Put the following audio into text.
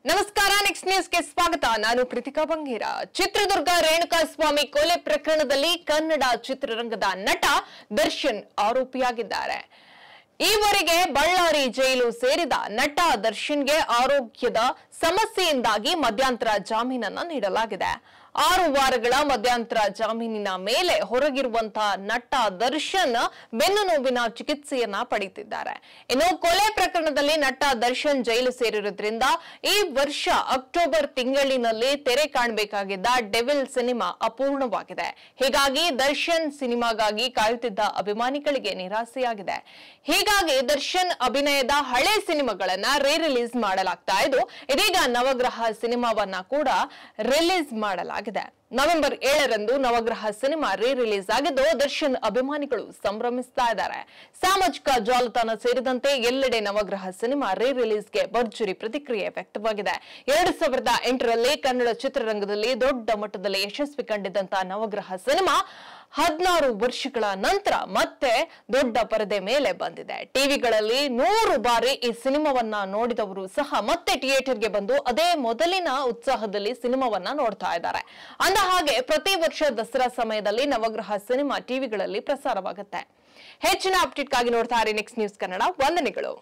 ನಮಸ್ಕಾರ, ನೆಕ್ಸ್ಟ್ ನ್ಯೂಸ್ಗೆ ಸ್ವಾಗತ. ನಾನು ಪ್ರೀತಿಕಾ ಬಂಗೇರ. ಚಿತ್ರದುರ್ಗ ರೇಣುಕಾಸ್ವಾಮಿ ಕೊಲೆ ಪ್ರಕರಣದಲ್ಲಿ ಕನ್ನಡ ಚಿತ್ರರಂಗದ ನಟ ದರ್ಶನ್ ಆರೋಪಿಯಾಗಿದ್ದಾರೆ. ಈವರೆಗೆ ಬಳ್ಳಾರಿ ಜೈಲು ಸೇರಿದ ನಟ ದರ್ಶನ್ಗೆ ಆರೋಗ್ಯದ ಸಮಸ್ಯೆಯಿಂದಾಗಿ ಮಧ್ಯಂತರ ಜಾಮೀನನ್ನ ನೀಡಲಾಗಿದೆ. 6 ವಾರಗಳ ಮಧ್ಯಂತರ ಜಾಮೀನಿನ ಮೇಲೆ ಹೊರಗಿರುವಂತಹ ನಟ ದರ್ಶನ್ ಬೆನ್ನು ನೋವಿನ ಚಿಕಿತ್ಸೆಯನ್ನ ಪಡೆಯುತ್ತಿದ್ದಾರೆ. ಇನ್ನು ಕೊಲೆ ಪ್ರಕರಣದಲ್ಲಿ ನಟ ದರ್ಶನ್ ಜೈಲು ಸೇರಿರುವುದರಿಂದ ಈ ವರ್ಷ ಅಕ್ಟೋಬರ್ ತಿಂಗಳಿನಲ್ಲಿ ತೆರೆ ಕಾಣಬೇಕಾಗಿದ್ದ ಡೆವಿಲ್ ಸಿನಿಮಾ ಅಪೂರ್ಣವಾಗಿದೆ. ಹೀಗಾಗಿ ದರ್ಶನ್ ಸಿನಿಮಾಗಾಗಿ ಕಾಯುತ್ತಿದ್ದ ಅಭಿಮಾನಿಗಳಿಗೆ ನಿರಾಸೆಯಾಗಿದೆ. ಹೀಗಾಗಿ ದರ್ಶನ್ ಅಭಿನಯದ ಹಳೆ ಸಿನಿಮಾಗಳನ್ನ ರಿಲೀಸ್ ಮಾಡಲಾಗ್ತಾ ಇದ್ದು, ಇದೀಗ ನವಗ್ರಹ ಸಿನಿಮಾವನ್ನ ಕೂಡ ರಿಲೀಸ್ ಮಾಡಲಾಗಿದೆ. ನವೆಂಬರ್ 7ರಂದು ನವಗ್ರಹ ಸಿನಿಮಾ ರಿಲೀಸ್ ಆಗಿದ್ದು, ದರ್ಶನ್ ಅಭಿಮಾನಿಗಳು ಸಂಭ್ರಮಿಸ್ತಾ ಇದ್ದಾರೆ. ಸಾಮಾಜಿಕ ಜಾಲತಾಣ ಸೇರಿದಂತೆ ಎಲ್ಲೆಡೆ ನವಗ್ರಹ ಸಿನಿಮಾ ರಿಲೀಸ್ಗೆ ಭರ್ಜರಿ ಪ್ರತಿಕ್ರಿಯೆ ವ್ಯಕ್ತವಾಗಿದೆ. 2008ರಲ್ಲಿ ಕನ್ನಡ ಚಿತ್ರರಂಗದಲ್ಲಿ ದೊಡ್ಡ ಮಟ್ಟದಲ್ಲಿ ಯಶಸ್ವಿ ಕಂಡಿದ್ದಂತಹ ನವಗ್ರಹ ಸಿನಿಮಾ 16 ವರ್ಷಗಳ ನಂತರ ಮತ್ತೆ ದೊಡ್ಡ ಪರದೆ ಮೇಲೆ ಬಂದಿದೆ. ಟಿವಿಗಳಲ್ಲಿ 100 ಬಾರಿ ಈ ಸಿನಿಮಾವನ್ನ ನೋಡಿದವರು ಸಹ ಮತ್ತೆ ಥಿಯೇಟರ್ಗೆ ಬಂದು ಅದೇ ಮೊದಲಿನ ಉತ್ಸಾಹದಲ್ಲಿ ಸಿನಿಮಾವನ್ನ ನೋಡ್ತಾ ಇದ್ದಾರೆ. ಅಂದ ಹಾಗೆ ಪ್ರತಿ ವರ್ಷ ದಸರಾ ಸಮಯದಲ್ಲಿ ನವಗ್ರಹ ಸಿನಿಮಾ ಟಿವಿಗಳಲ್ಲಿ ಪ್ರಸಾರವಾಗುತ್ತೆ. ಹೆಚ್ಚಿನ ಅಪ್ಡೇಟ್ಗಾಗಿ ನೋಡ್ತಾ ಇರಿ ನೆಕ್ಸ್ಟ್ ನ್ಯೂಸ್ ಕನ್ನಡ. ವಂದನೆಗಳು.